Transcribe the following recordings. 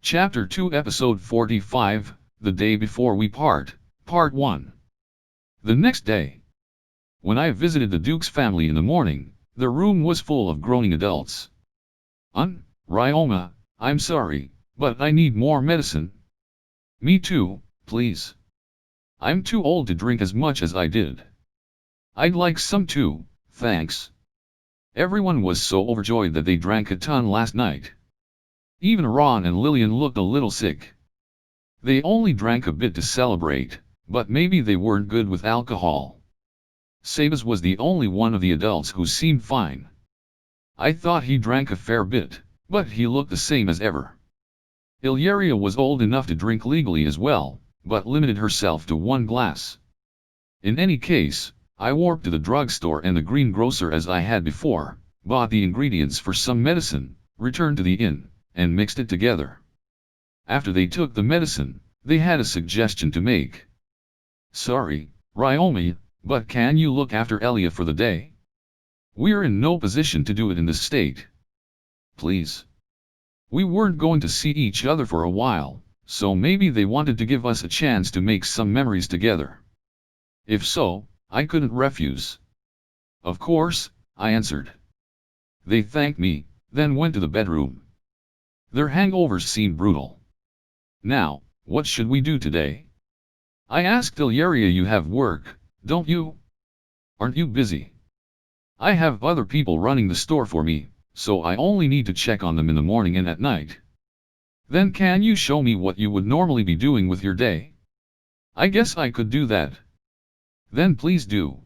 Chapter 2 Episode 45, The Day Before We Part, Part 1. The next day, when I visited the Duke's family in the morning, the room was full of groaning adults. Ryoma, I'm sorry, but I need more medicine. Me too, please. I'm too old to drink as much as I did. I'd like some too, thanks. Everyone was so overjoyed that they drank a ton last night. Even Ron and Lillian looked a little sick. They only drank a bit to celebrate, but maybe they weren't good with alcohol. Sebas was the only one of the adults who seemed fine. I thought he drank a fair bit, but he looked the same as ever. Illyria was old enough to drink legally as well, but limited herself to 1 glass. In any case, I warped to the drugstore and the greengrocer as I had before, bought the ingredients for some medicine, returned to the inn, and mixed it together. After they took the medicine, they had a suggestion to make. Sorry, Ryoma, but can you look after Elia for the day? We're in no position to do it in this state. Please. We weren't going to see each other for a while, so maybe they wanted to give us a chance to make some memories together. If so, I couldn't refuse. Of course, I answered. They thanked me, then went to the bedroom. Their hangovers seemed brutal. Now, what should we do today? I asked Illyria. You have work, don't you? Aren't you busy? I have other people running the store for me, so I only need to check on them in the morning and at night. Then can you show me what you would normally be doing with your day? I guess I could do that. Then please do.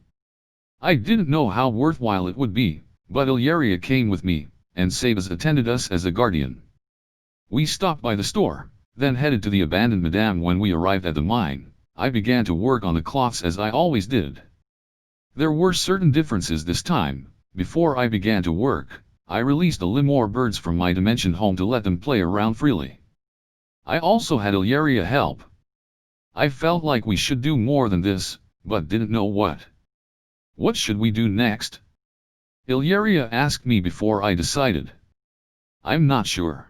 I didn't know how worthwhile it would be, but Illyria came with me, and Sebas attended us as a guardian. We stopped by the store, then headed to the abandoned madame. When we arrived at the mine, I began to work on the cloths as I always did. There were certain differences this time. Before I began to work, I released the Limor birds from my dimension home to let them play around freely. I also had Illyria help. I felt like we should do more than this, but didn't know what. What should we do next? Illyria asked me before I decided. I'm not sure.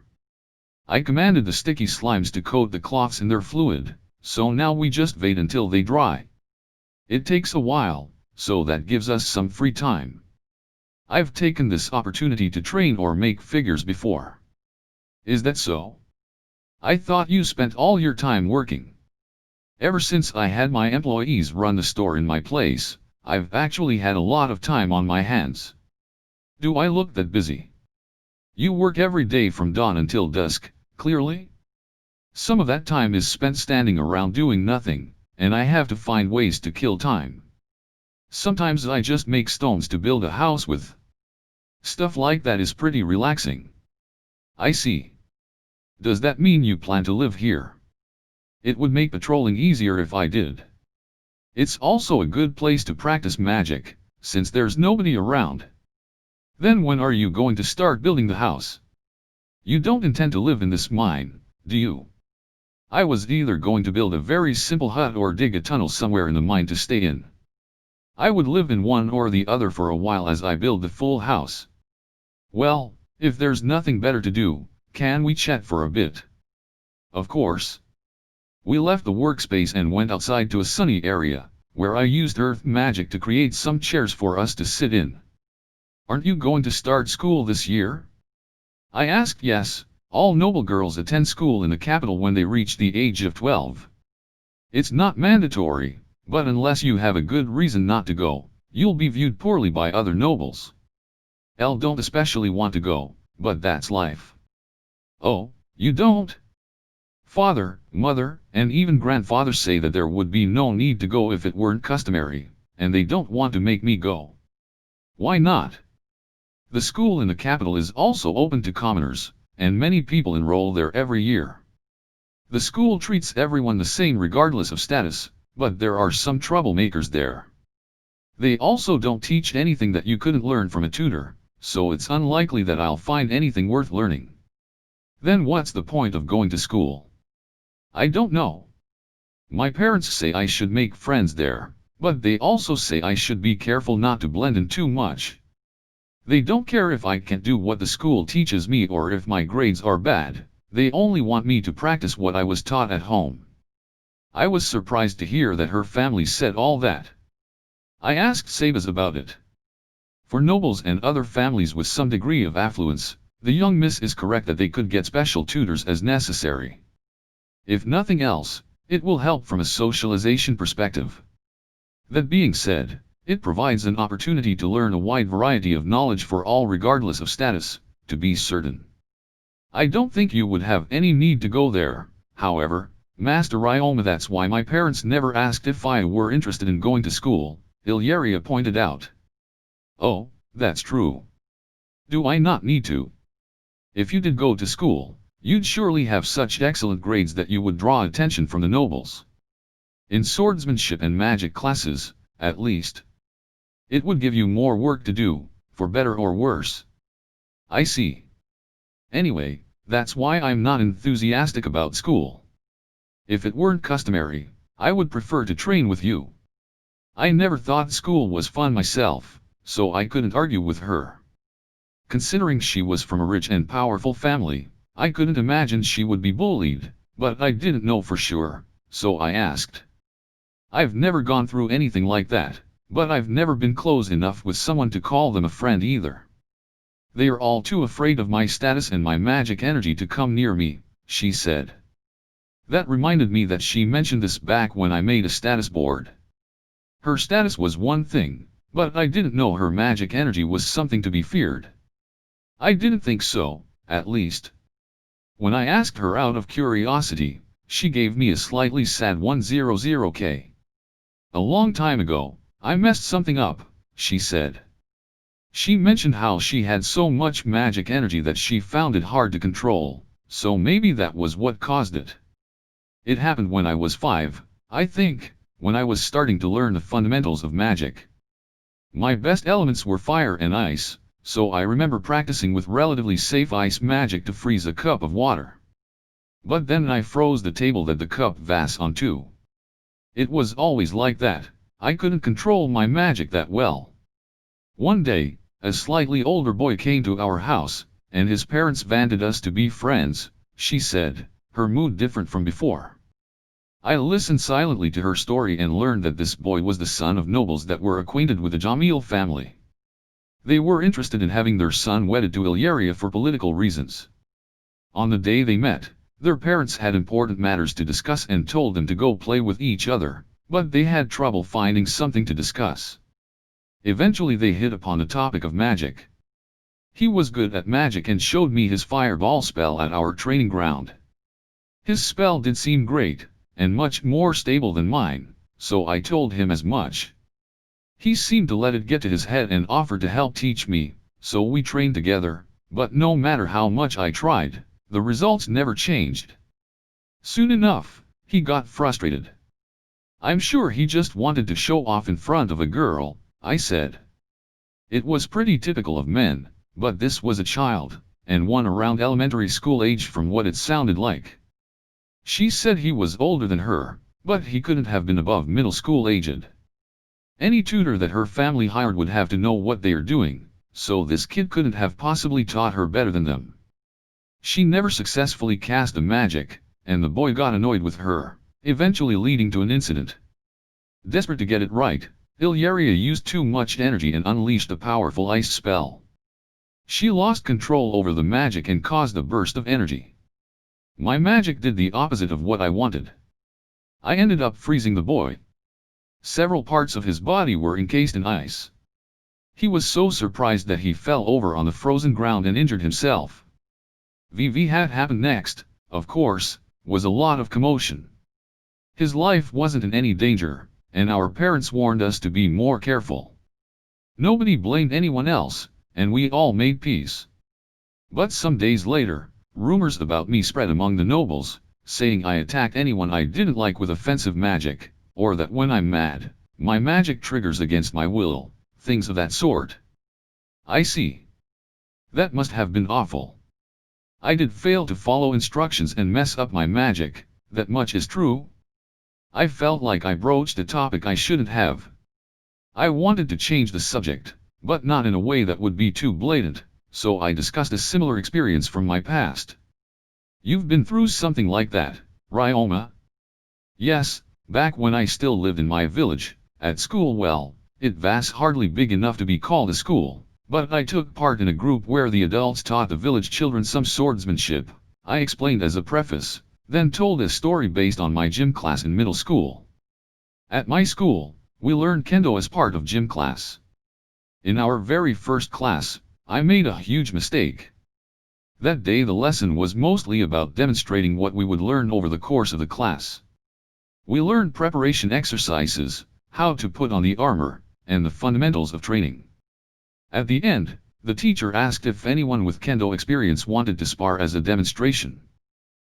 I commanded the sticky slimes to coat the cloths in their fluid, so now we just wait until they dry. It takes a while, so that gives us some free time. I've taken this opportunity to train or make figures before. Is that so? I thought you spent all your time working. Ever since I had my employees run the store in my place, I've actually had a lot of time on my hands. Do I look that busy? You work every day from dawn until dusk, clearly? Some of that time is spent standing around doing nothing, and I have to find ways to kill time. Sometimes I just make stones to build a house with. Stuff like that is pretty relaxing. I see. Does that mean you plan to live here? It would make patrolling easier if I did. It's also a good place to practice magic, since there's nobody around. Then when are you going to start building the house? You don't intend to live in this mine, do you? I was either going to build a very simple hut or dig a tunnel somewhere in the mine to stay in. I would live in one or the other for a while as I build the full house. Well, if there's nothing better to do, can we chat for a bit? Of course. We left the workspace and went outside to a sunny area, where I used earth magic to create some chairs for us to sit in. Aren't you going to start school this year? I asked. Yes, all noble girls attend school in the capital when they reach the age of 12. It's not mandatory, but unless you have a good reason not to go, you'll be viewed poorly by other nobles. Don't especially want to go, but that's life. Oh, you don't? Father, mother, and even grandfather say that there would be no need to go if it weren't customary, and they don't want to make me go. Why not? The school in the capital is also open to commoners, and many people enroll there every year. The school treats everyone the same regardless of status, but there are some troublemakers there. They also don't teach anything that you couldn't learn from a tutor, so it's unlikely that I'll find anything worth learning. Then what's the point of going to school? I don't know. My parents say I should make friends there, but they also say I should be careful not to blend in too much. They don't care if I can't do what the school teaches me or if my grades are bad, They only want me to practice what I was taught at home. I was surprised to hear that her family said all that. I asked Sabas about it. For nobles and other families with some degree of affluence, the young miss is correct that they could get special tutors as necessary. If nothing else, it will help from a socialization perspective. That being said, it provides an opportunity to learn a wide variety of knowledge for all regardless of status, to be certain. I don't think you would have any need to go there, however, Master Ryoma. That's why my parents never asked if I were interested in going to school, Illyria pointed out. Oh, that's true. Do I not need to? If you did go to school, you'd surely have such excellent grades that you would draw attention from the nobles. In swordsmanship and magic classes, at least. It would give you more work to do, for better or worse. I see. Anyway, that's why I'm not enthusiastic about school. If it weren't customary, I would prefer to train with you. I never thought school was fun myself, so I couldn't argue with her. Considering she was from a rich and powerful family, I couldn't imagine she would be bullied, but I didn't know for sure, so I asked. I've never gone through anything like that, but I've never been close enough with someone to call them a friend either. They are all too afraid of my status and my magic energy to come near me, she said. That reminded me that she mentioned this back when I made a status board. Her status was one thing, but I didn't know her magic energy was something to be feared. I didn't think so, at least. When I asked her out of curiosity, she gave me a slightly sad 100k. A long time ago, I messed something up, she said. She mentioned how she had so much magic energy that she found it hard to control, so maybe that was what caused it. It happened when I was 5, I think, when I was starting to learn the fundamentals of magic. My best elements were fire and ice, so I remember practicing with relatively safe ice magic to freeze a cup of water. But then I froze the table that the cup was onto. It was always like that, I couldn't control my magic that well. One day, a slightly older boy came to our house, and his parents wanted us to be friends, she said, her mood different from before. I listened silently to her story and learned that this boy was the son of nobles that were acquainted with the Jamil family. They were interested in having their son wedded to Illyria for political reasons. On the day they met, their parents had important matters to discuss and told them to go play with each other, but they had trouble finding something to discuss. Eventually they hit upon the topic of magic. He was good at magic and showed me his fireball spell at our training ground. His spell did seem great, and much more stable than mine, so I told him as much. He seemed to let it get to his head and offered to help teach me, so we trained together, but no matter how much I tried, the results never changed. Soon enough, he got frustrated. I'm sure he just wanted to show off in front of a girl, I said. It was pretty typical of men, but this was a child, and one around elementary school age from what it sounded like. She said he was older than her, but he couldn't have been above middle school aged. Any tutor that her family hired would have to know what they are doing, so this kid couldn't have possibly taught her better than them. She never successfully cast a magic, and the boy got annoyed with her, eventually leading to an incident. Desperate to get it right, Illyria used too much energy and unleashed a powerful ice spell. She lost control over the magic and caused a burst of energy. My magic did the opposite of what I wanted. I ended up freezing the boy. Several parts of his body were encased in ice. He was so surprised that he fell over on the frozen ground and injured himself. What had happened next, of course, was a lot of commotion. His life wasn't in any danger, and our parents warned us to be more careful. Nobody blamed anyone else, and we all made peace. But some days later, rumors about me spread among the nobles, saying I attacked anyone I didn't like with offensive magic, or that when I'm mad, my magic triggers against my will, things of that sort. I see. That must have been awful. I did fail to follow instructions and mess up my magic, that much is true. I felt like I broached a topic I shouldn't have. I wanted to change the subject, but not in a way that would be too blatant, so I discussed a similar experience from my past. You've been through something like that, Ryoma? Yes, back when I still lived in my village, at school. Well, it was hardly big enough to be called a school, but I took part in a group where the adults taught the village children some swordsmanship. I explained as a preface, then told a story based on my gym class in middle school. At my school, we learned kendo as part of gym class. In our very first class, I made a huge mistake. That day the lesson was mostly about demonstrating what we would learn over the course of the class. We learned preparation exercises, how to put on the armor, and the fundamentals of training. At the end, the teacher asked if anyone with kendo experience wanted to spar as a demonstration.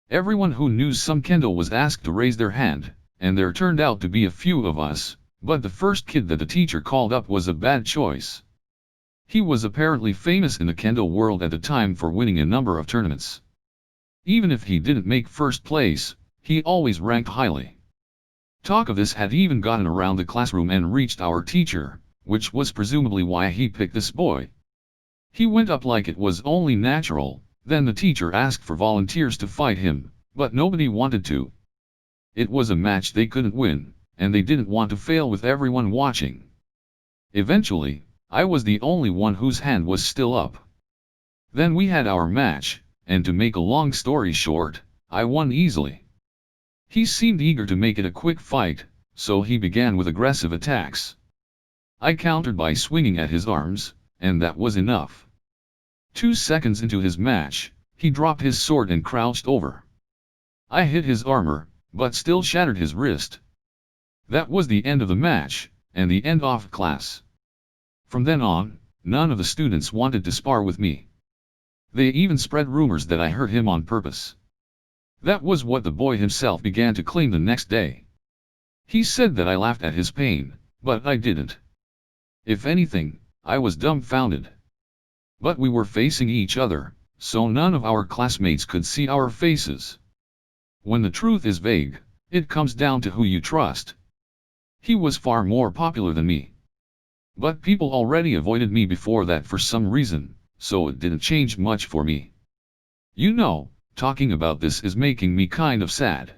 Everyone who knew some kendo was asked to raise their hand, and there turned out to be a few of us, but the first kid that the teacher called up was a bad choice. He was apparently famous in the kendo world at the time for winning a number of tournaments. Even if he didn't make first place, he always ranked highly. Talk of this had even gotten around the classroom and reached our teacher, which was presumably why he picked this boy. He went up like it was only natural, then the teacher asked for volunteers to fight him, but nobody wanted to. It was a match they couldn't win, and they didn't want to fail with everyone watching. Eventually, I was the only one whose hand was still up. Then we had our match, and to make a long story short, I won easily. He seemed eager to make it a quick fight, so he began with aggressive attacks. I countered by swinging at his arms, and that was enough. 2 seconds into his match, he dropped his sword and crouched over. I hit his armor, but still shattered his wrist. That was the end of the match, and the end of class. From then on, none of the students wanted to spar with me. They even spread rumors that I hurt him on purpose. That was what the boy himself began to claim the next day. He said that I laughed at his pain, but I didn't. If anything, I was dumbfounded. But we were facing each other, so none of our classmates could see our faces. When the truth is vague, it comes down to who you trust. He was far more popular than me. But people already avoided me before that for some reason, so it didn't change much for me. You know, talking about this is making me kind of sad.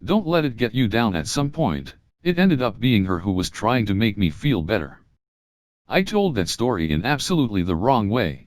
Don't let it get you down. At some point, it ended up being her who was trying to make me feel better. I told that story in absolutely the wrong way.